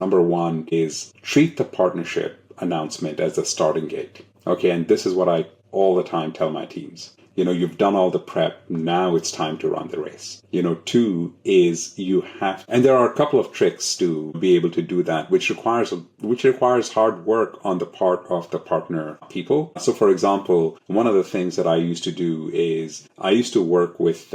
Number one is treat the partnership announcement as a starting gate. Okay, and this is what I all the time tell my teams. You've done all the prep. Now it's time to run the race. Two is and there are a couple of tricks to be able to do that, which requires hard work on the part of the partner people. So, for example, one of the things that I used to do is I used to work with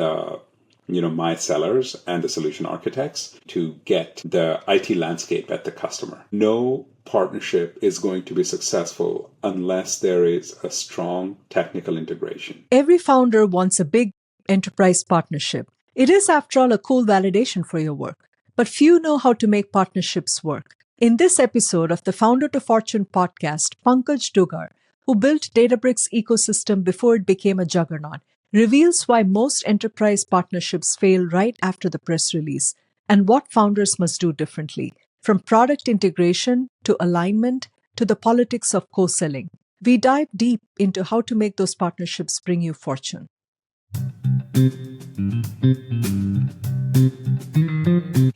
my sellers and the solution architects to get the IT landscape at the customer. No partnership is going to be successful unless there is a strong technical integration. Every founder wants a big enterprise partnership. It is, after all, a cool validation for your work. But few know how to make partnerships work. In this episode of the Founder to Fortune podcast, Pankaj Dugar, who built Databricks ecosystem before it became a juggernaut, reveals why most enterprise partnerships fail right after the press release and what founders must do differently, from product integration to alignment to the politics of co-selling. We dive deep into how to make those partnerships bring you fortune.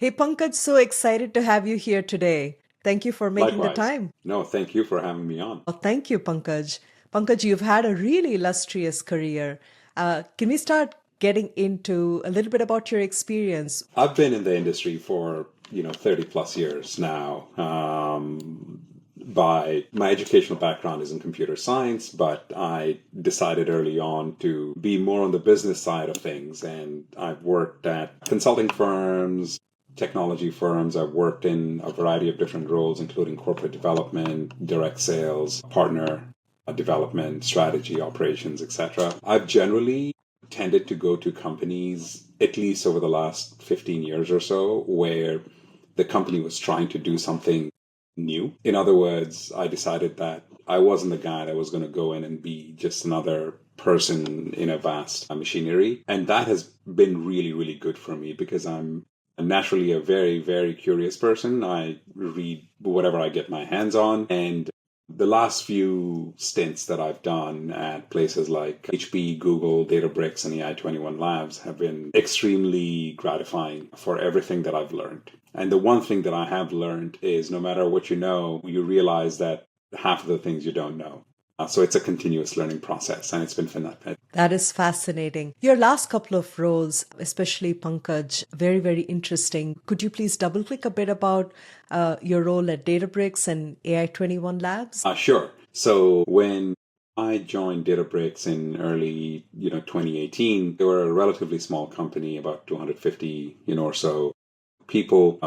Hey Pankaj, so excited to have you here today. Thank you for making Likewise. the time. No, thank you for having me on. Well, thank you, Pankaj. Pankaj, you've had a really illustrious career. Can we start getting into a little bit about your experience? I've been in the industry for 30 plus years now. By my educational background is in computer science, but I decided early on to be more on the business side of things. And I've worked at consulting firms, technology firms. I've worked in a variety of different roles, including corporate development, direct sales, partner development, strategy, operations, etc. I've generally tended to go to companies, at least over the last 15 years or so, where the company was trying to do something new. In other words, I decided that I wasn't the guy that was going to go in and be just another person in a vast machinery. And that has been really, really good for me because I'm naturally a very, very curious person. I read whatever I get my hands on. And the last few stints that I've done at places like HP, Google, Databricks, and AI21 Labs have been extremely gratifying for everything that I've learned. And the one thing that I have learned is no matter what you know, you realize that half of the things you don't know. So it's a continuous learning process, and it's been fun. That is fascinating. Your last couple of roles, especially Pankaj, very, very interesting. Could you please double click a bit about your role at Databricks and AI21 Labs? Sure. So when I joined Databricks in early 2018, they were a relatively small company, about 250 or so people.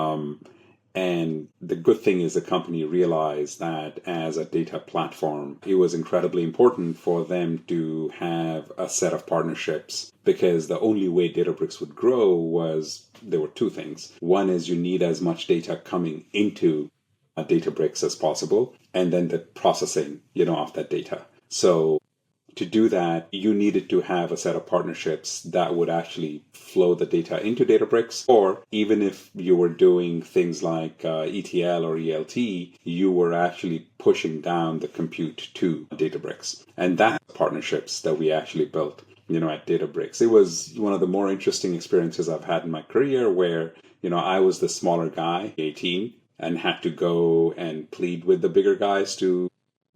And the good thing is the company realized that as a data platform, it was incredibly important for them to have a set of partnerships because the only way Databricks would grow was there were two things. One is you need as much data coming into a Databricks as possible, and then the processing, of that data. So to do that, you needed to have a set of partnerships that would actually flow the data into Databricks, or even if you were doing things like ETL or ELT, you were actually pushing down the compute to Databricks. And that's partnerships that we actually built, at Databricks. It was one of the more interesting experiences I've had in my career where, I was the smaller guy, 18, and had to go and plead with the bigger guys to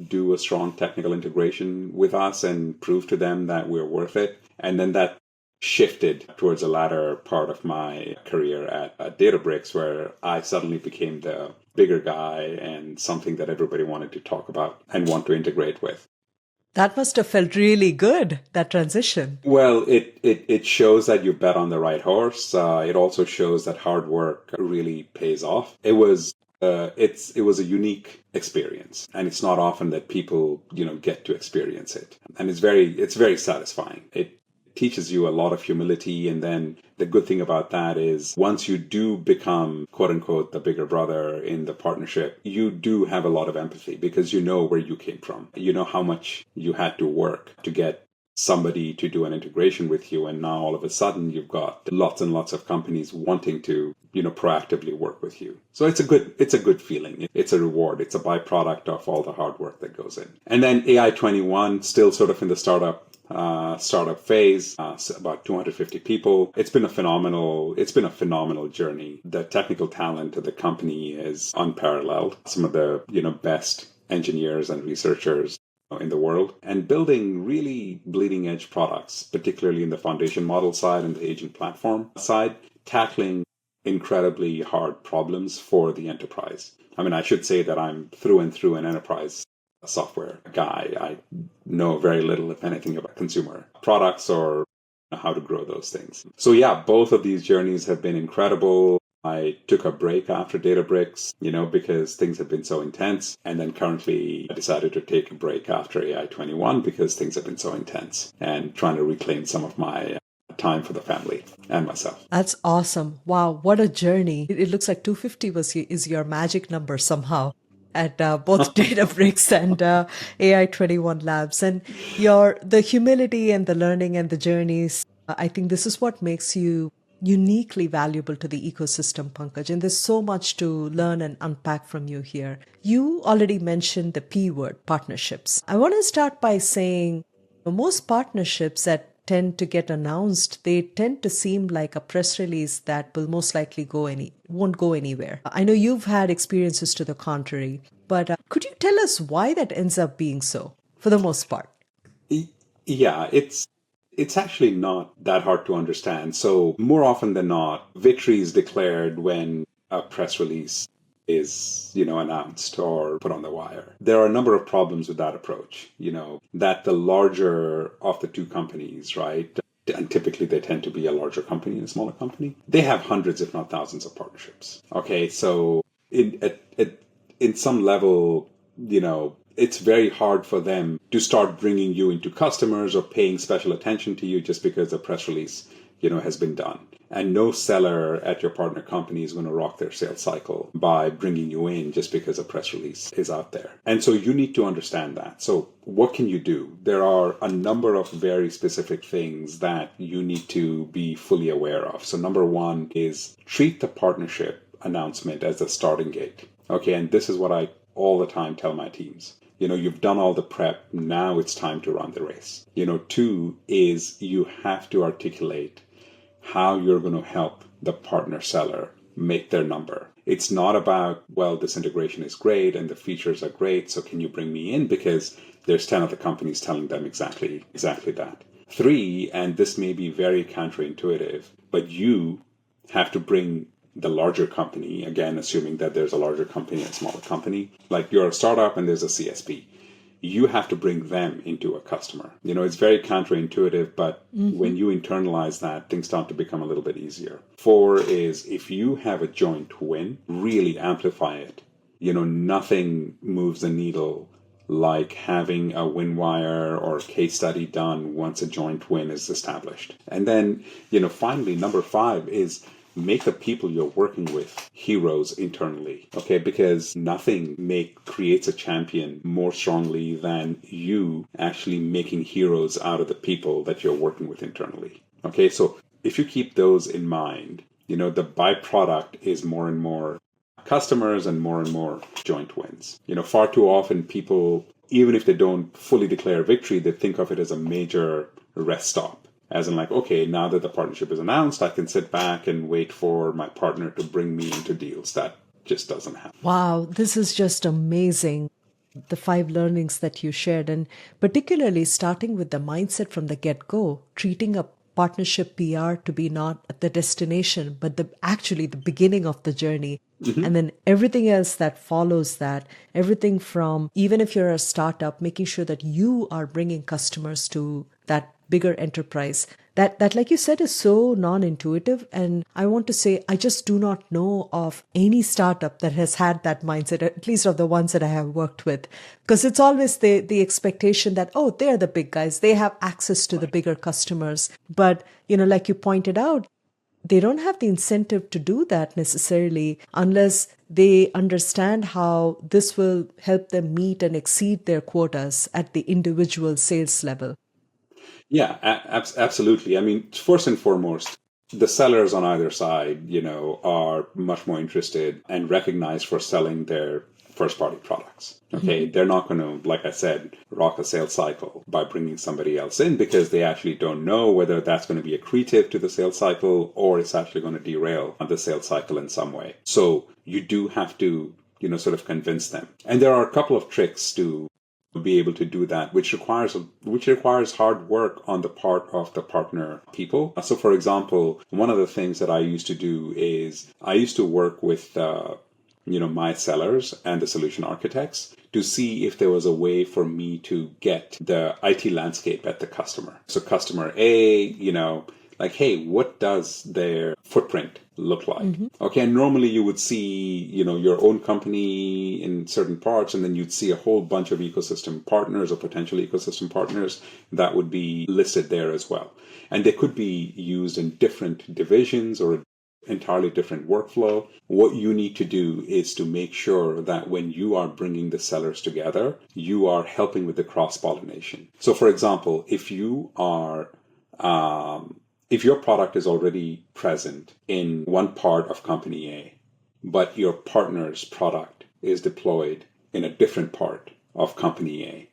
do a strong technical integration with us and prove to them that we're worth it. And then that shifted towards the latter part of my career at Databricks, where I suddenly became the bigger guy and something that everybody wanted to talk about and want to integrate with. That must have felt really good, that transition. Well, it shows that you bet on the right horse. It also shows that hard work really pays off. It was a unique experience, and it's not often that people get to experience it, and it's very satisfying. It teaches you a lot of humility, and then the good thing about that is once you do become quote unquote the bigger brother in the partnership, you do have a lot of empathy because you know where you came from, you know how much you had to work to get somebody to do an integration with you, and now all of a sudden you've got lots and lots of companies wanting to proactively work with you. So it's a good feeling. It's a reward. It's a byproduct of all the hard work that goes in. And then AI21, still sort of in the startup phase, about 250 people. It's been a phenomenal journey. The technical talent of the company is unparalleled. Some of the, best engineers and researchers in the world, and building really bleeding edge products, particularly in the foundation model side and the agent platform side, tackling incredibly hard problems for the enterprise. I mean, I should say that I'm through and through an enterprise software guy. I know very little, if anything, about consumer products or how to grow those things. So yeah, both of these journeys have been incredible. I took a break after Databricks, because things have been so intense. And then currently I decided to take a break after AI21 because things have been so intense and trying to reclaim some of my time for the family and myself. That's awesome. Wow, what a journey. It looks like 250 is your magic number somehow at both Databricks and AI21 Labs. And the humility and the learning and the journeys, I think this is what makes you uniquely valuable to the ecosystem, Pankaj. And there's so much to learn and unpack from you here. You already mentioned the P word, partnerships. I want to start by saying most partnerships that tend to get announced, they tend to seem like a press release that will most likely won't go anywhere. I know you've had experiences to the contrary, but could you tell us why that ends up being so for the most part? Yeah, it's actually not that hard to understand. So more often than not, victory is declared when a press release is, announced or put on the wire. There are a number of problems with that approach, that the larger of the two companies, right? And typically they tend to be a larger company and a smaller company. They have hundreds, if not thousands of partnerships. Okay. So in some level, it's very hard for them to start bringing you into customers or paying special attention to you just because a press release, has been done. And no seller at your partner company is going to rock their sales cycle by bringing you in just because a press release is out there. And so you need to understand that. So what can you do? There are a number of very specific things that you need to be fully aware of. So number one is treat the partnership announcement as a starting gate. Okay. And this is what I all the time tell my teams. You've done all the prep. Now it's time to run the race. Two is you have to articulate how you're going to help the partner seller make their number. It's not about, well, this integration is great and the features are great, so can you bring me in? Because there's 10 other companies telling them exactly that. Three, and this may be very counterintuitive, but you have to bring the larger company, again, assuming that there's a larger company and a smaller company, like you're a startup and there's a CSP. You have to bring them into a customer. It's very counterintuitive, but when you internalize that, things start to become a little bit easier. Four is if you have a joint win, really amplify it. Nothing moves the needle like having a win wire or case study done once a joint win is established. And then, finally, number five is make the people you're working with heroes internally, okay? Because nothing creates a champion more strongly than you actually making heroes out of the people that you're working with internally, okay? So if you keep those in mind, the byproduct is more and more customers and more joint wins. Far too often people, even if they don't fully declare victory, they think of it as a major rest stop. As in like, okay, now that the partnership is announced, I can sit back and wait for my partner to bring me into deals. That just doesn't happen. Wow, this is just amazing. The 5 learnings that you shared, and particularly starting with the mindset from the get-go, treating a partnership PR to be not the destination, but actually the beginning of the journey. And then everything else that follows that, everything from, even if you're a startup, making sure that you are bringing customers to that bigger enterprise. That, like you said, is so non-intuitive. And I want to say, I just do not know of any startup that has had that mindset, at least of the ones that I have worked with. Because it's always the expectation that, oh, they're the big guys. They have access to the bigger customers. But, like you pointed out, they don't have the incentive to do that necessarily unless they understand how this will help them meet and exceed their quotas at the individual sales level. Yeah, absolutely. I mean, first and foremost, the sellers on either side, are much more interested and recognized for selling their first party products. Okay. They're not going to, like I said, rock a sales cycle by bringing somebody else in because they actually don't know whether that's going to be accretive to the sales cycle or it's actually going to derail the sales cycle in some way. So you do have to, sort of convince them. And there are a couple of tricks to be able to do that, which requires hard work on the part of the partner people. So, for example, one of the things that I used to do is I used to work with my sellers and the solution architects to see if there was a way for me to get the IT landscape at the customer. So customer A, like, hey, what does their footprint look like? Okay, and normally you would see, your own company in certain parts, and then you'd see a whole bunch of ecosystem partners or potential ecosystem partners that would be listed there as well. And they could be used in different divisions or entirely different workflow. What you need to do is to make sure that when you are bringing the sellers together, you are helping with the cross-pollination. So, for example, if you are if your product is already present in one part of company A, but your partner's product is deployed in a different part of company A,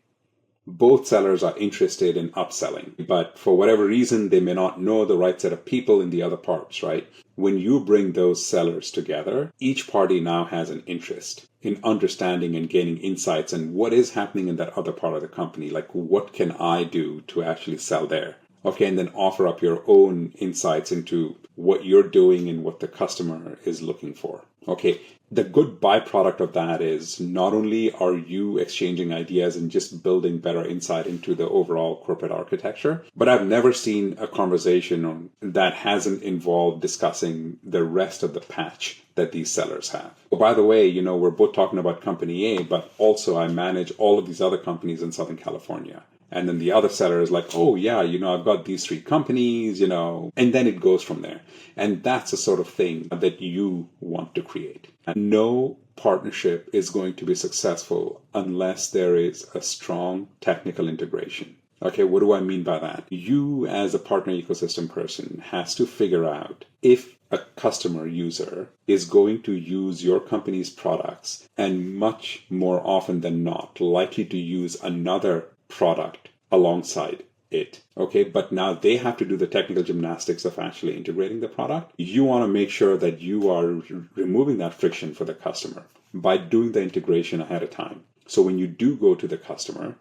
both sellers are interested in upselling, but for whatever reason, they may not know the right set of people in the other parts, right? When you bring those sellers together, each party now has an interest in understanding and gaining insights and what is happening in that other part of the company. Like, what can I do to actually sell there? Okay, and then offer up your own insights into what you're doing and what the customer is looking for. Okay, the good byproduct of that is not only are you exchanging ideas and just building better insight into the overall corporate architecture, but I've never seen a conversation that hasn't involved discussing the rest of the patch that these sellers have. Oh, by the way, we're both talking about company A, but also I manage all of these other companies in Southern California. And then the other seller is like, oh, yeah, I've got these 3 companies, and then it goes from there. And that's the sort of thing that you want to create. And no partnership is going to be successful unless there is a strong technical integration. Okay, what do I mean by that? You as a partner ecosystem person has to figure out if a customer user is going to use your company's products and much more often than not likely to use another product alongside it. Okay, but now they have to do the technical gymnastics of actually integrating the product. You want to make sure that you are removing that friction for the customer by doing the integration ahead of time. So when you do go to the customer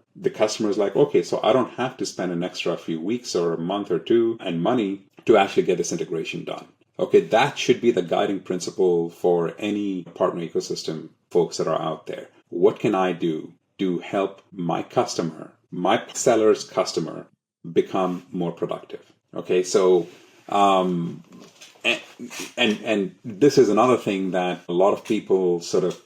is like, okay, so I don't have to spend an extra few weeks or a month or 2 and money to actually get this integration done. Okay, that should be the guiding principle for any partner ecosystem folks that are out there. What can I do to help my seller's customer become more productive? Okay, so and this is another thing that a lot of people sort of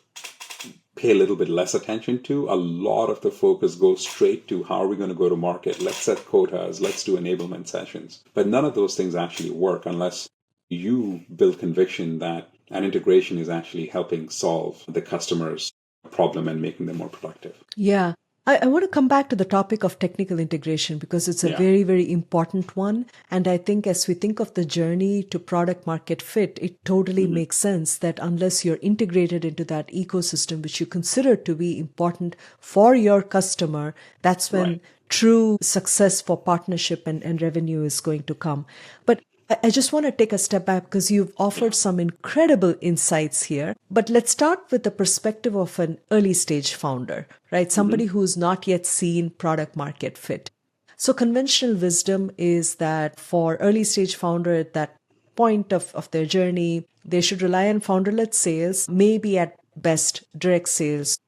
pay a little bit less attention to. A lot of the focus goes straight to how are we going to go to market? Let's set quotas. Let's do enablement sessions. But none of those things actually work unless you build conviction that an integration is actually helping solve the customer's problem and making them more productive. Yeah. I want to come back to the topic of technical integration because it's a very, very important one. And I think as we think of the journey to product market fit, it totally makes sense that unless you're integrated into that ecosystem, which you consider to be important for your customer, that's when true success for partnership and revenue is going to come. But I just want to take a step back because you've offered some incredible insights here. But let's start with the perspective of an early stage founder, right? Somebody who's not yet seen product market fit. So conventional wisdom is that for early stage founder at that point of their journey, they should rely on founder-led sales, maybe at best direct sales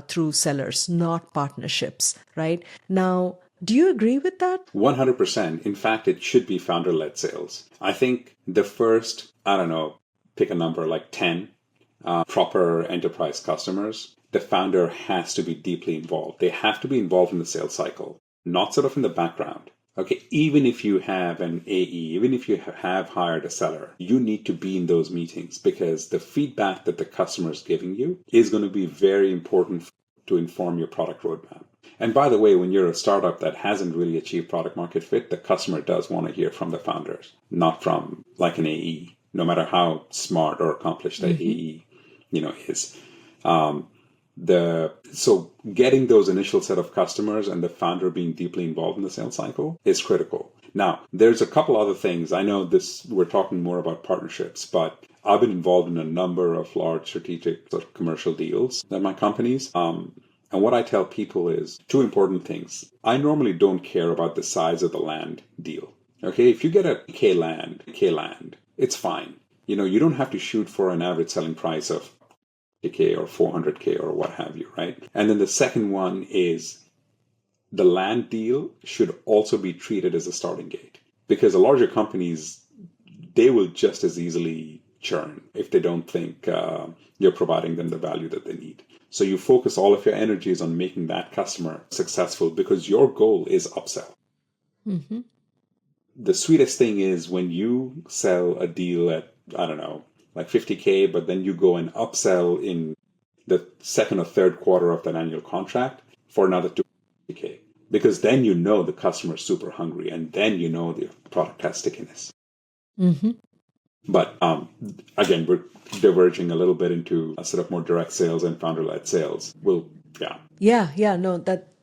through sellers, not partnerships, right? Now, do you agree with that? 100%. In fact, it should be founder-led sales. I think the first, pick a number like 10 proper enterprise customers, the founder has to be deeply involved. They have to be involved in the sales cycle, not sort of in the background. Okay, even if you have an AE, even if you have hired a seller, you need to be in those meetings because the feedback that the customer is giving you is going to be very important to inform your product roadmap. And by the way, when you're a startup that hasn't really achieved product market fit, the customer does want to hear from the founders, not from like an AE, no matter how smart or accomplished the AE, is. So getting those initial set of customers and the founder being deeply involved in the sales cycle is critical. Now, there's a couple other things. I know we're talking more about partnerships, but I've been involved in a number of large strategic sort of commercial deals at my companies. And what I tell people is two important things. I normally don't care about the size of the land deal. Okay, if you get a K land, it's fine. You don't have to shoot for an average selling price of K or 400K or what have you, right? And then the second one is the land deal should also be treated as a starting gate, because the larger companies, they will just as easily churn if they don't think you're providing them the value that they need. So you focus all of your energies on making that customer successful because your goal is upsell. Mm-hmm. The sweetest thing is when you sell a deal at, I don't know, like 50K, but then you go and upsell in the second or third quarter of that annual contract for another 2K. Because then the customer is super hungry, and then the product has stickiness. Mm-hmm. But again, we're diverging a little bit into a sort of more direct sales and founder-led sales. No,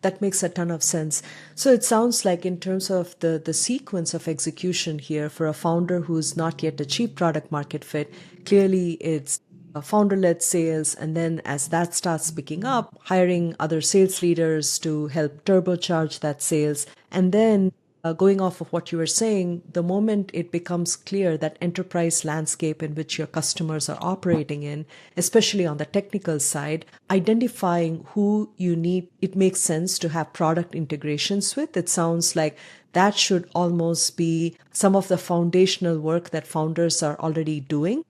that makes a ton of sense. So it sounds like in terms of the sequence of execution here for a founder who's not yet achieved product market fit, clearly it's a founder-led sales, and then as that starts picking up, hiring other sales leaders to help turbocharge that sales, and then going off of what you were saying, the moment it becomes clear that enterprise landscape in which your customers are operating in, especially on the technical side, identifying who you need, it makes sense to have product integrations with. It sounds like that should almost be some of the foundational work that founders are already doing.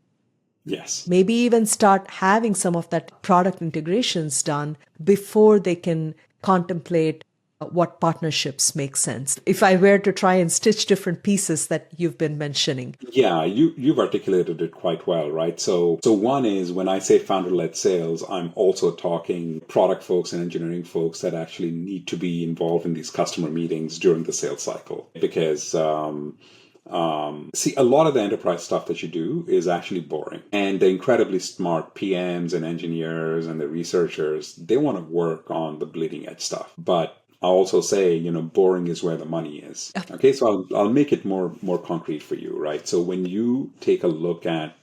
Yes. Maybe even start having some of that product integrations done before they can contemplate what partnerships make sense. If I were to try and stitch different pieces that you've been mentioning. Yeah, you've articulated it quite well, right? So one is when I say founder-led sales, I'm also talking product folks and engineering folks that actually need to be involved in these customer meetings during the sales cycle. Because see, a lot of the enterprise stuff that you do is actually boring. And the incredibly smart PMs and engineers and the researchers, they want to work on the bleeding edge stuff. But I'll also say, boring is where the money is. Okay, so I'll make it more concrete for you, right? So when you take a look at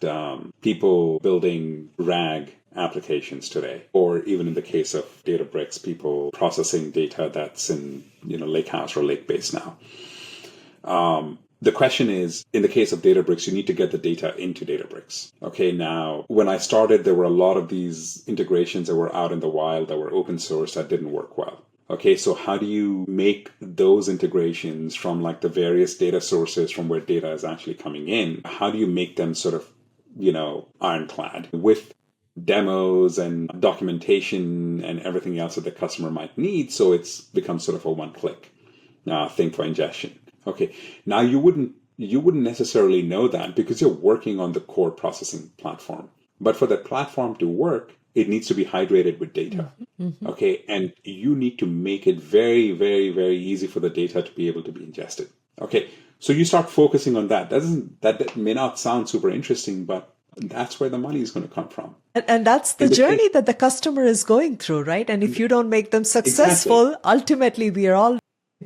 people building RAG applications today, or even in the case of Databricks, people processing data that's in Lakehouse or Lakebase now. The question is, in the case of Databricks, you need to get the data into Databricks. Okay, now, when I started, there were a lot of these integrations that were out in the wild that were open source that didn't work well. Okay, so how do you make those integrations from like the various data sources from where data is actually coming in? How do you make them sort of, ironclad with demos and documentation and everything else that the customer might need, so it's become sort of a one-click thing for ingestion? Okay, now you wouldn't necessarily know that because you're working on the core processing platform. But for that platform to work, it needs to be hydrated with data. Mm-hmm. Okay, and you need to make it very, very, very easy for the data to be able to be ingested. Okay, so you start focusing on that. That may not sound super interesting, but that's where the money is going to come from. And that's the journey that the customer is going through, right? And if you don't make them successful, ultimately we are all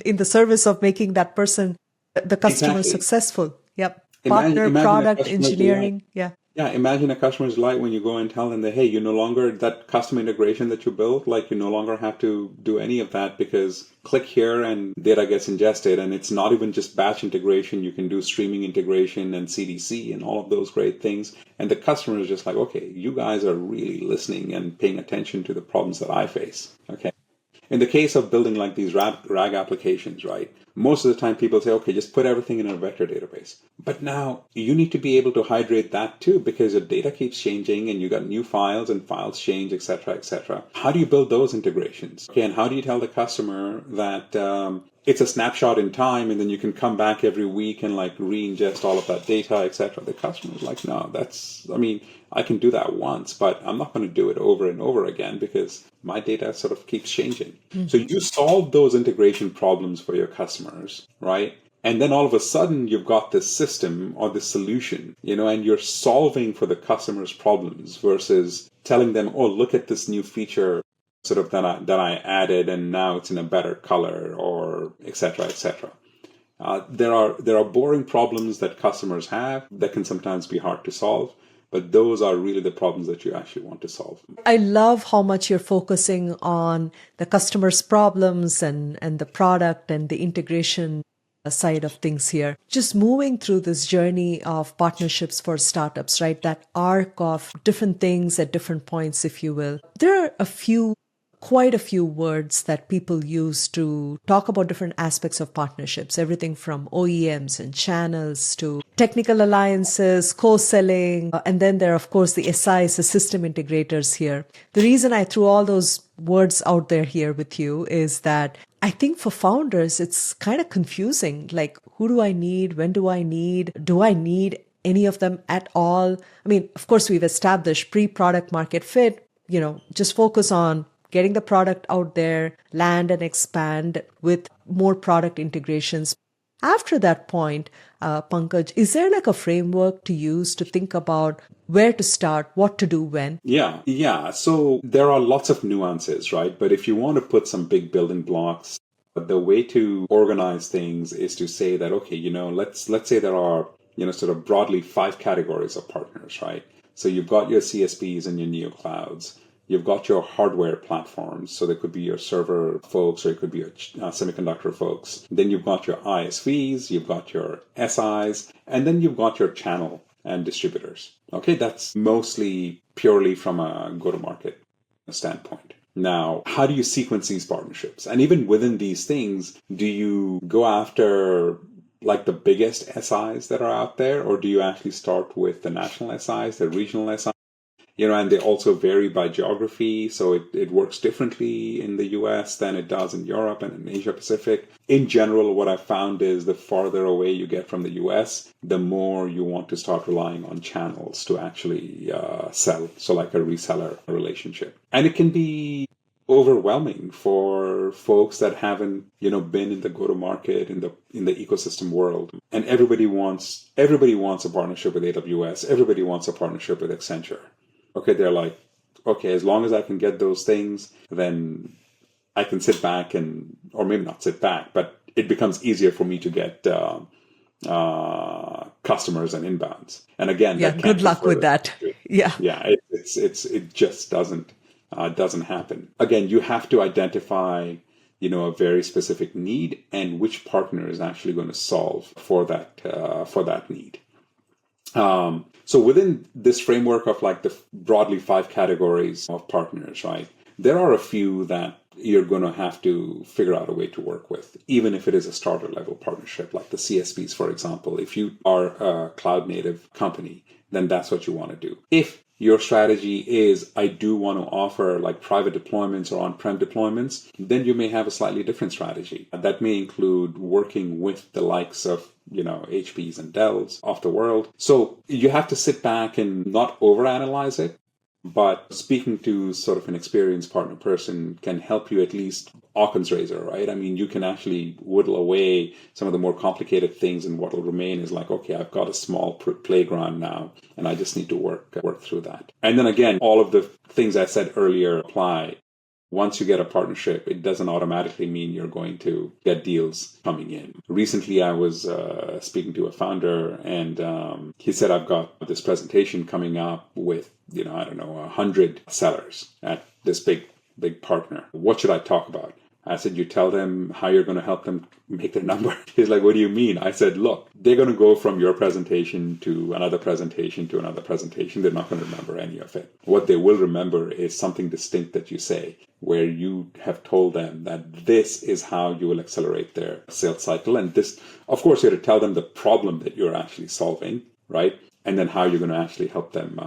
in the service of making that person, the customer, successful. Yep. Partner, product, engineering. Yeah. Yeah, imagine a customer's delight when you go and tell them that, hey, you no longer, that custom integration that you built, like you no longer have to do any of that because click here and data gets ingested. And it's not even just batch integration. You can do streaming integration and CDC and all of those great things. And the customer is just like, okay, you guys are really listening and paying attention to the problems that I face. Okay. In the case of building like these RAG applications, right? Most of the time people say, okay, just put everything in a vector database. But now you need to be able to hydrate that too because your data keeps changing and you got new files and files change, et cetera, et cetera. How do you build those integrations? Okay, and how do you tell the customer that it's a snapshot in time and then you can come back every week and like re-ingest all of that data, et cetera? The customer is like, no, I can do that once, but I'm not going to do it over and over again because my data sort of keeps changing. So you solve those integration problems for your customers, right? And then all of a sudden you've got this system or this solution, and you're solving for the customer's problems versus telling them, oh, look at this new feature sort of that I added and now it's in a better color or et cetera, et cetera. There are boring problems that customers have that can sometimes be hard to solve, but those are really the problems that you actually want to solve. I love how much you're focusing on the customer's problems and the product and the integration side of things here. Just moving through this journey of partnerships for startups, right? That arc of different things at different points, if you will. There are quite a few words that people use to talk about different aspects of partnerships, everything from OEMs and channels to technical alliances, co-selling, and then there are, of course, the SIs, the system integrators here. The reason I threw all those words out there here with you is that I think for founders, it's kind of confusing. Like, who do I need? When do I need? Do I need any of them at all? I mean, of course, we've established pre-product market fit, just focus on getting the product out there, land and expand with more product integrations. After that point, Pankaj, is there like a framework to use to think about where to start, what to do when? Yeah. So there are lots of nuances, right? But if you want to put some big building blocks, the way to organize things is to say that, okay, let's say there are, sort of broadly 5 categories of partners, right? So you've got your CSPs and your neoclouds. You've got your hardware platforms, so there could be your server folks or it could be your semiconductor folks. Then you've got your ISVs, you've got your SIs, and then you've got your channel and distributors. Okay, that's mostly purely from a go-to-market standpoint. Now, how do you sequence these partnerships? And even within these things, do you go after like the biggest SIs that are out there, or do you actually start with the national SIs, the regional SIs? And they also vary by geography. So it works differently in the US than it does in Europe and in Asia Pacific. In general, what I've found is the farther away you get from the US, the more you want to start relying on channels to actually sell. So like a reseller relationship. And it can be overwhelming for folks that haven't, been in the go-to-market in the ecosystem world. And everybody wants a partnership with AWS. Everybody wants a partnership with Accenture. Okay, they're like, okay, as long as I can get those things, then I can sit back or maybe not sit back, but it becomes easier for me to get customers and inbounds. And again, Yeah, good luck with that. Yeah. It just doesn't happen. Again, you have to identify, a very specific need and which partner is actually going to solve for that need. So within this framework of like the broadly 5 categories of partners, right, there are a few that you're going to have to figure out a way to work with, even if it is a starter level partnership, like the CSPs, for example. If you are a cloud native company, then that's what you want to do. If your strategy is, I do want to offer like private deployments or on-prem deployments, then you may have a slightly different strategy. That may include working with the likes of, HPs and Dells of the world. So you have to sit back and not overanalyze it, but speaking to sort of an experienced partner person can help you at least Occam's razor, right? I mean, you can actually whittle away some of the more complicated things, and what will remain is like, okay, I've got a small playground now, and I just need to work through that. And then again, all of the things I said earlier apply. Once you get a partnership, it doesn't automatically mean you're going to get deals coming in. Recently, I was speaking to a founder, and he said, I've got this presentation coming up with, 100 sellers at this big partner. What should I talk about? I said, you tell them how you're going to help them make their number. He's like, what do you mean? I said, look, they're going to go from your presentation to another presentation to another presentation. They're not going to remember any of it. What they will remember is something distinct that you say, where you have told them that this is how you will accelerate their sales cycle. And this, of course, you have to tell them the problem that you're actually solving, right? And then how you're going to actually help them,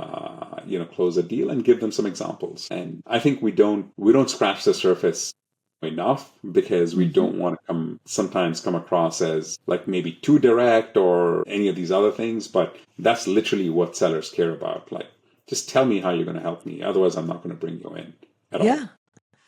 close a deal, and give them some examples. And I think we don't scratch the surface enough, because we don't want to sometimes come across as like maybe too direct or any of these other things, but that's literally what sellers care about. Like, Just tell me how you're going to help me. Otherwise, I'm not going to bring you in at all. Yeah.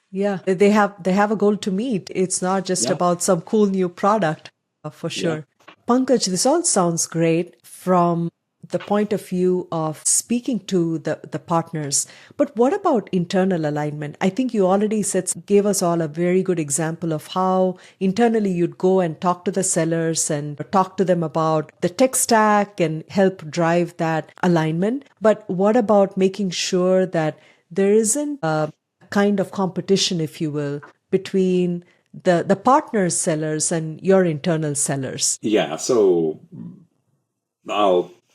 Yeah. They have a goal to meet. It's not just Yeah. about some cool new product, for Yeah. sure. Pankaj, this all sounds great from the point of view of speaking to the partners. But what about internal alignment? I think you already gave us all a very good example of how internally you'd go and talk to the sellers and talk to them about the tech stack and help drive that alignment. But what about making sure that there isn't a kind of competition, if you will, between the partner sellers and your internal sellers? Yeah. So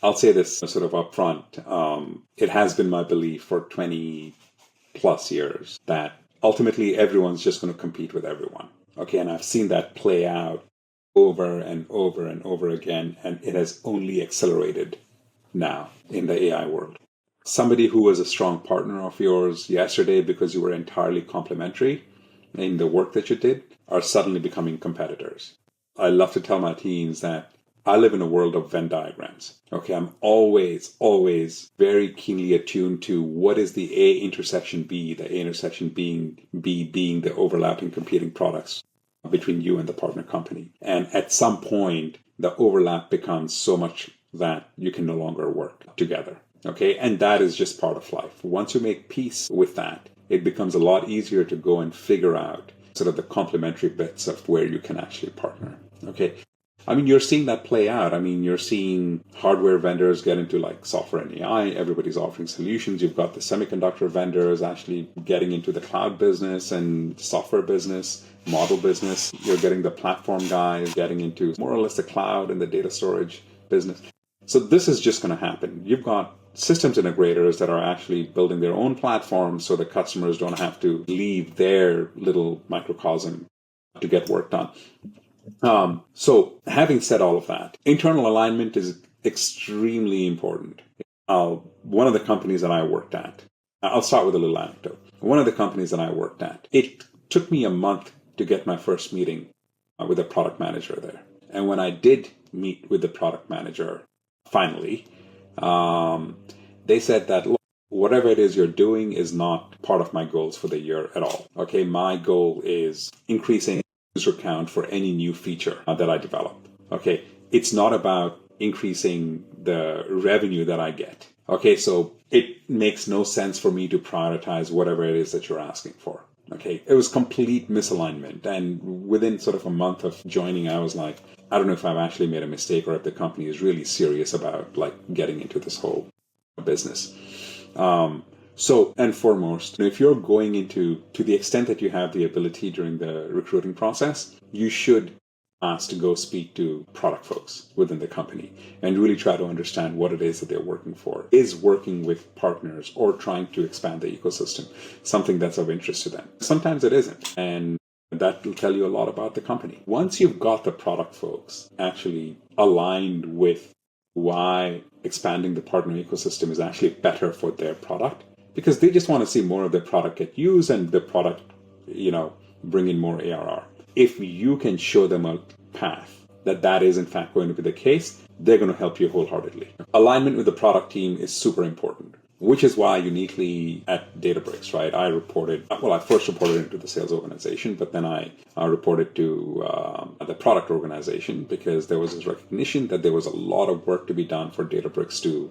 I'll say this sort of upfront. It has been my belief for 20 plus years that ultimately everyone's just going to compete with everyone. Okay, and I've seen that play out over and over and over again, and it has only accelerated now in the AI world. Somebody who was a strong partner of yours yesterday because you were entirely complementary in the work that you did are suddenly becoming competitors. I love to tell my teams that I live in a world of Venn diagrams. Okay, I'm always very keenly attuned to what is the A intersection B, the A intersection being B being the overlapping competing products between you and the partner company. And at some point, the overlap becomes so much that you can no longer work together. Okay, and that is just part of life. Once you make peace with that, it becomes a lot easier to go and figure out sort of the complementary bits of where you can actually partner. Okay. I mean, you're seeing that play out. I mean, you're seeing hardware vendors get into like software and AI. Everybody's offering solutions. You've got the semiconductor vendors actually getting into the cloud business and software business, model business. You're getting the platform guys getting into more or less the cloud and the data storage business. So this is just going to happen. You've got systems integrators that are actually building their own platforms so the customers don't have to leave their little microcosm to get work done. So having said all of that, internal alignment is extremely important. One of the companies that I worked at, I'll start with a little anecdote. One of the companies that I worked at, it took me a month to get my first meeting with a product manager there. And when I did meet with the product manager, finally, they said that, look, whatever it is you're doing is not part of my goals for the year at all. Okay, my goal is increasing user count for any new feature that I develop. Okay, it's not about increasing the revenue that I get. Okay, so it makes no sense for me to prioritize whatever it is that you're asking for. Okay, it was complete misalignment. And within sort of a month of joining, I was like, I don't know if I've actually made a mistake or if the company is really serious about like getting into this whole business. So, and foremost, if you're going into, to the extent that you have the ability during the recruiting process, you should ask to go speak to product folks within the company and really try to understand what it is that they're working for. Is working with partners or trying to expand the ecosystem something that's of interest to them? Sometimes it isn't. And that will tell you a lot about the company. Once you've got the product folks actually aligned with why expanding the partner ecosystem is actually better for their product, because they just want to see more of their product get used and the product, bring in more ARR. If you can show them a path that is in fact going to be the case, they're going to help you wholeheartedly. Alignment with the product team is super important, which is why uniquely at Databricks, right, I first reported into the sales organization, but then I reported to the product organization because there was this recognition that there was a lot of work to be done for Databricks to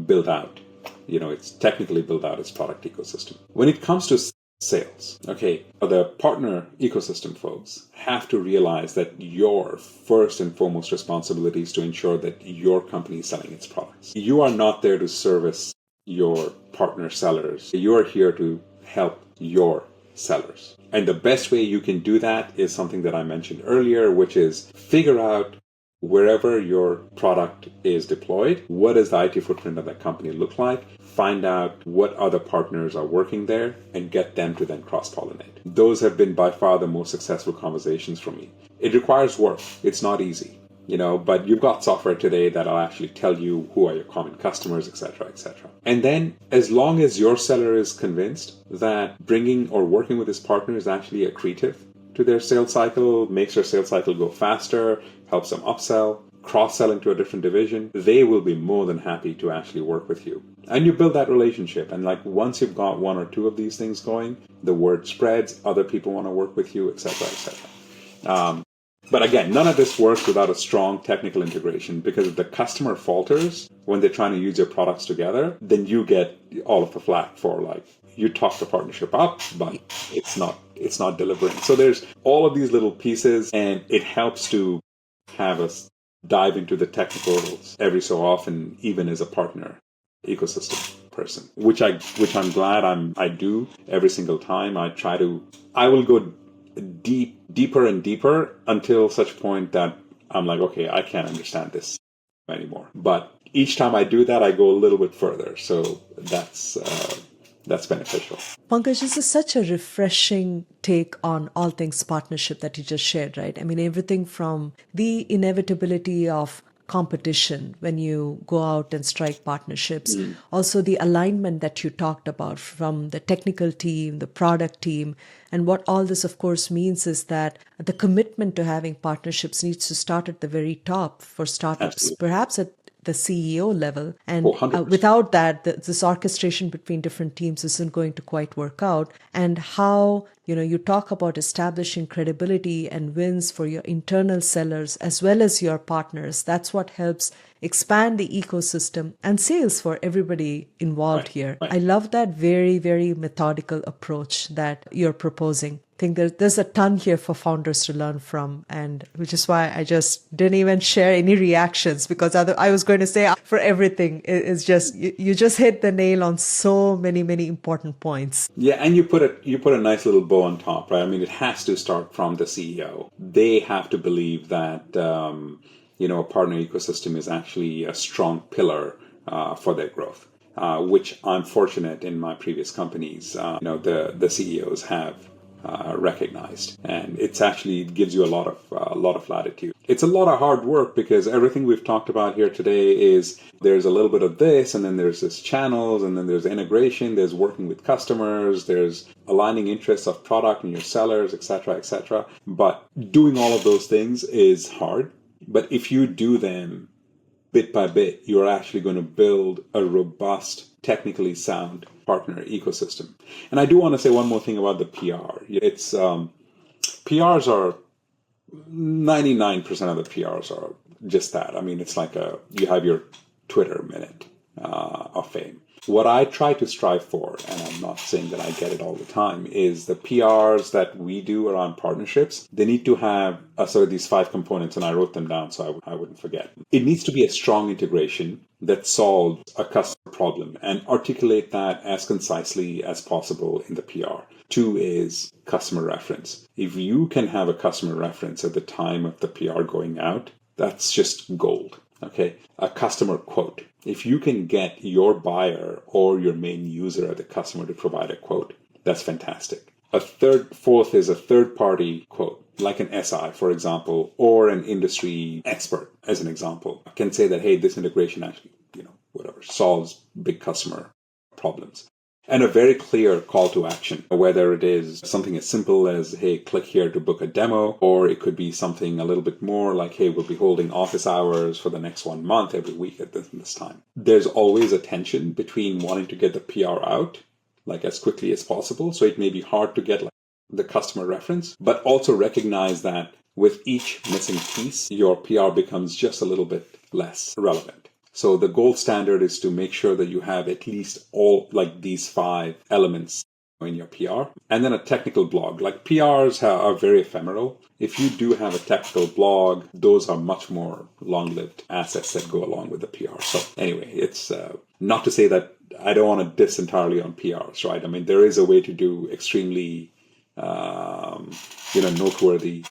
build out, it's technically build out its product ecosystem. When it comes to sales, okay, the partner ecosystem folks have to realize that your first and foremost responsibility is to ensure that your company is selling its products. You are not there to service your partner sellers. You are here to help your sellers. And the best way you can do that is something that I mentioned earlier, which is figure out wherever your product is deployed, what does the IT footprint of that company look like? Find out what other partners are working there and get them to then cross-pollinate. Those have been by far the most successful conversations for me. It requires work. It's not easy, but you've got software today that'll actually tell you who are your common customers, etc., etc. And then as long as your seller is convinced that bringing or working with his partner is actually accretive to their sales cycle, makes their sales cycle go faster, helps them upsell, cross-sell into a different division, they will be more than happy to actually work with you And you build that relationship. And like once you've got one or two of these things going, the word spreads, other people want to work with you, etc., etc. But again, none of this works without a strong technical integration, because if the customer falters when they're trying to use your products together, then you get all of the flack for like, you talk the partnership up, but it's not delivering. So there's all of these little pieces, and it helps to have us dive into the technicals every so often, even as a partner ecosystem person, which I'm glad I do every single time. I will go deeper and deeper until such point that I'm like, okay, I can't understand this anymore. But each time I do that, I go a little bit further. So that's beneficial. Pankaj, this is such a refreshing take on all things partnership that you just shared, right? I mean, everything from the inevitability of competition when you go out and strike partnerships, also the alignment that you talked about from the technical team, the product team. And what all this, of course, means is that the commitment to having partnerships needs to start at the very top for startups, Absolutely. perhaps at the CEO level. And 100%. without that, this orchestration between different teams isn't going to quite work out. And how, you talk about establishing credibility and wins for your internal sellers as well as your partners. That's what helps expand the ecosystem and sales for everybody involved here. Right. I love that very, very methodical approach that you're proposing. I think there's a ton here for founders to learn from, and which is why I just didn't even share any reactions, because I was going to say for everything is just you just hit the nail on so many important points. Yeah, and you put a nice little bow on top, right? I mean, it has to start from the CEO. They have to believe that a partner ecosystem is actually a strong pillar for their growth, which I'm fortunate in my previous companies. The CEOs have recognized, and it gives you a lot of latitude. It's a lot of hard work, because everything we've talked about here today is there's a little bit of this, and then there's this channels, and then there's integration, there's working with customers, there's aligning interests of product and your sellers, etc. But doing all of those things is hard. But if you do them bit by bit, you're actually going to build a robust, technically sound partner ecosystem. And I do want to say one more thing about the PR. It's PRs are 99% of the PRs are just that. I mean, it's like you have your Twitter minute of fame. What I try to strive for, and I'm not saying that I get it all the time, is the PRs that we do around partnerships. They need to have sort of these 5 components, and I wrote them down so I wouldn't forget. It needs to be a strong integration that solves a customer problem and articulate that as concisely as possible in the PR. 2 is customer reference. If you can have a customer reference at the time of the PR going out, that's just gold. Okay, a customer quote. If you can get your buyer or your main user or the customer to provide a quote, that's fantastic. Fourth is a third-party quote, like an SI, for example, or an industry expert, as an example, can say that, hey, this integration actually, solves big customer problems. And a very clear call to action, whether it is something as simple as, hey, click here to book a demo, or it could be something a little bit more like, hey, we'll be holding office hours for the next 1 month every week at this time. There's always a tension between wanting to get the PR out like as quickly as possible. So it may be hard to get the customer reference, but also recognize that with each missing piece, your PR becomes just a little bit less relevant. So the gold standard is to make sure that you have at least all these 5 elements in your PR. And then a technical blog. PRs are very ephemeral. If you do have a technical blog, those are much more long-lived assets that go along with the PR. So anyway, it's not to say that I don't want to diss entirely on PRs, right? I mean, there is a way to do extremely, noteworthy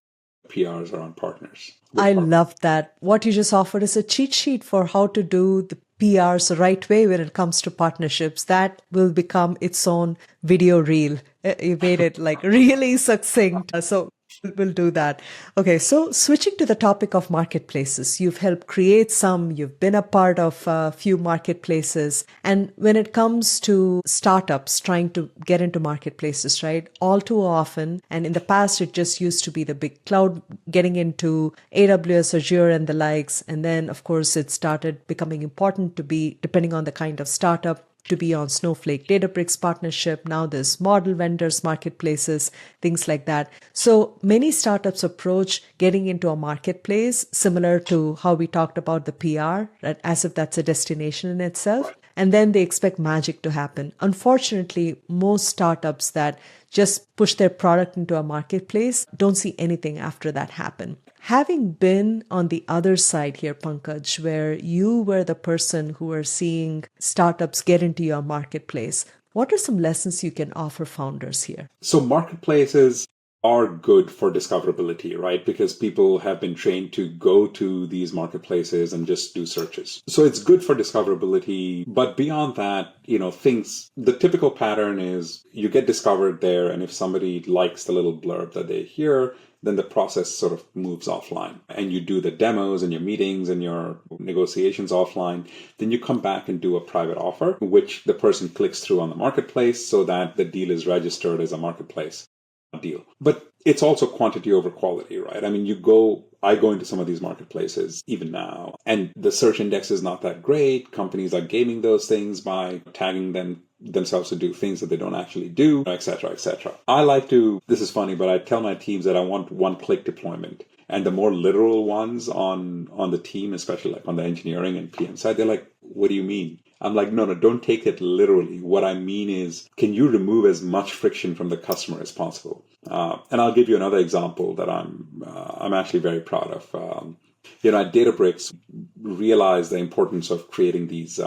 PRs around partners. I love that. What you just offered is a cheat sheet for how to do the PRs the right way when it comes to partnerships. That will become its own video reel. You made it really succinct. So We'll do that. Okay, so switching to the topic of marketplaces, you've helped create some, you've been a part of a few marketplaces. And when it comes to startups trying to get into marketplaces, right, all too often, and in the past, it just used to be the big cloud getting into AWS, Azure, and the likes. And then, of course, it started becoming important to be, depending on the kind of startup, to be on Snowflake Databricks partnership. Now there's model vendors, marketplaces, things like that. So many startups approach getting into a marketplace similar to how we talked about the PR, right? As if that's a destination in itself. And then they expect magic to happen. Unfortunately, most startups that just push their product into a marketplace don't see anything after that happen. Having been on the other side here, Pankaj, where you were the person who were seeing startups get into your marketplace, what are some lessons you can offer founders here? So marketplaces are good for discoverability, right? Because people have been trained to go to these marketplaces and just do searches. So it's good for discoverability. But beyond that, the typical pattern is you get discovered there. And if somebody likes the little blurb that they hear, then the process sort of moves offline and you do the demos and your meetings and your negotiations offline. Then you come back and do a private offer, which the person clicks through on the marketplace so that the deal is registered as a marketplace deal. But it's also quantity over quality, right? I mean, I go into some of these marketplaces even now, and the search index is not that great. Companies are gaming those things by tagging themselves to do things that they don't actually do, et cetera, et cetera. This is funny, but I tell my teams that I want one-click deployment. And the more literal ones on the team, especially like on the engineering and PM side, they're like, what do you mean? I'm like, no, don't take it literally. What I mean is, can you remove as much friction from the customer as possible? And I'll give you another example that I'm actually very proud of. At Databricks, realized the importance of creating these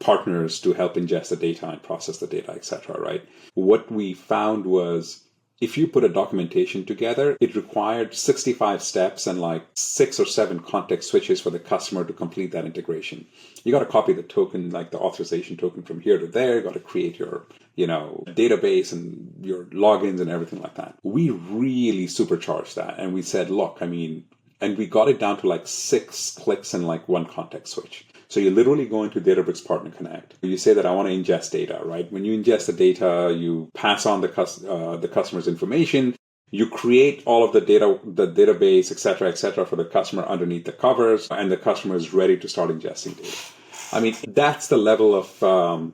partners to help ingest the data and process the data, etc. Right? What we found was, if you put a documentation together, it required 65 steps and like 6 or 7 context switches for the customer to complete that integration. You got to copy the token, like the authorization token from here to there. You got to create your, database and your logins and everything like that. We really supercharged that. And we said, look, and we got it down to like 6 clicks and like 1 context switch. So you literally go into Databricks Partner Connect. You say that I want to ingest data, right? When you ingest the data, you pass on the customer's information. You create all of the data, the database, et cetera, for the customer underneath the covers, and the customer is ready to start ingesting data. That's the level of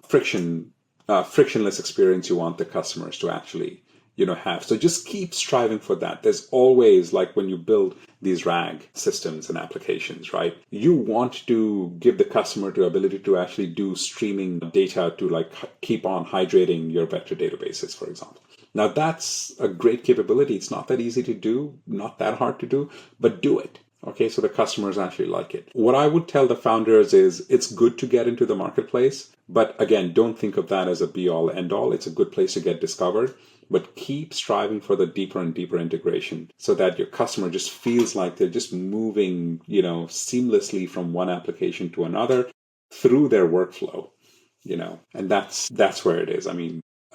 frictionless experience you want the customers to actually have. So just keep striving for that. There's always, like when you build these RAG systems and applications, right? You want to give the customer the ability to actually do streaming data to like keep on hydrating your vector databases, for example. Now that's a great capability. It's not that easy to do, not that hard to do, but do it. Okay, so the customers actually like it. What I would tell the founders is it's good to get into the marketplace, but again, don't think of that as a be-all, end-all. It's a good place to get discovered, but keep striving for the deeper and deeper integration so that your customer just feels like they're just moving, seamlessly from one application to another through their workflow, and that's where it is.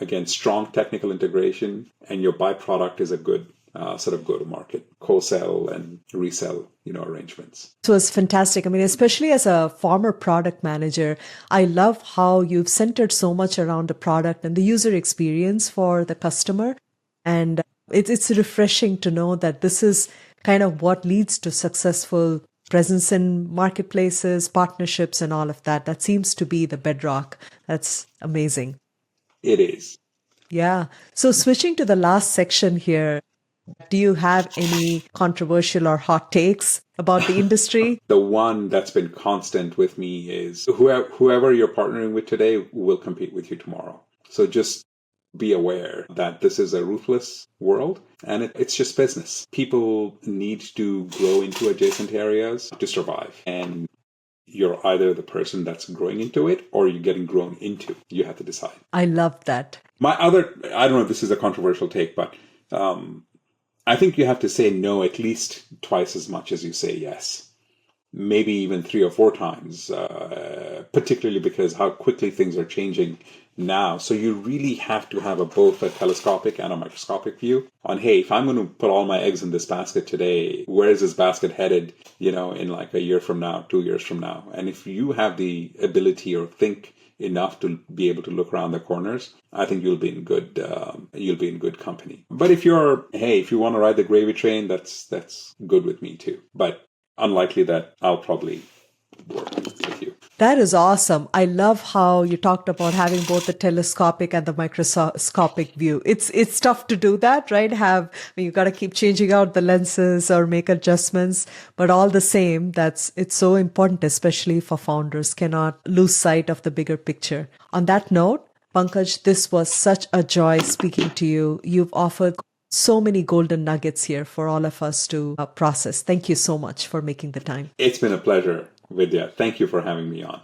Again, strong technical integration, and your byproduct is a good sort of go-to-market, co-sell and resell, arrangements. So it's fantastic. Especially as a former product manager, I love how you've centered so much around the product and the user experience for the customer. And it's refreshing to know that this is kind of what leads to successful presence in marketplaces, partnerships, and all of that. That seems to be the bedrock. That's amazing. It is. Yeah. So switching to the last section here, do you have any controversial or hot takes about the industry? The one that's been constant with me is whoever you're partnering with today will compete with you tomorrow. So just be aware that this is a ruthless world and it's just business. People need to grow into adjacent areas to survive. And you're either the person that's growing into it or you're getting grown into. You have to decide. I love that. I don't know if this is a controversial take, but I think you have to say no at least twice as much as you say yes. Maybe even 3 or 4 times, particularly because how quickly things are changing now. So you really have to have both a telescopic and a microscopic view on, hey, if I'm going to put all my eggs in this basket today, where is this basket headed, in like a year from now, 2 years from now? And if you have the ability or think enough to be able to look around the corners, I think you'll be in good company. But if you want to ride the gravy train, that's good with me too. But unlikely that I'll probably work with you. That is awesome. I love how you talked about having both the telescopic and the microscopic view. It's tough to do that, right? You got to keep changing out the lenses or make adjustments, but all the same, it's so important, especially for founders, cannot lose sight of the bigger picture. On that note, Pankaj, this was such a joy speaking to you. You've offered so many golden nuggets here for all of us to process. Thank you so much for making the time. It's been a pleasure, Vidya. Thank you for having me on.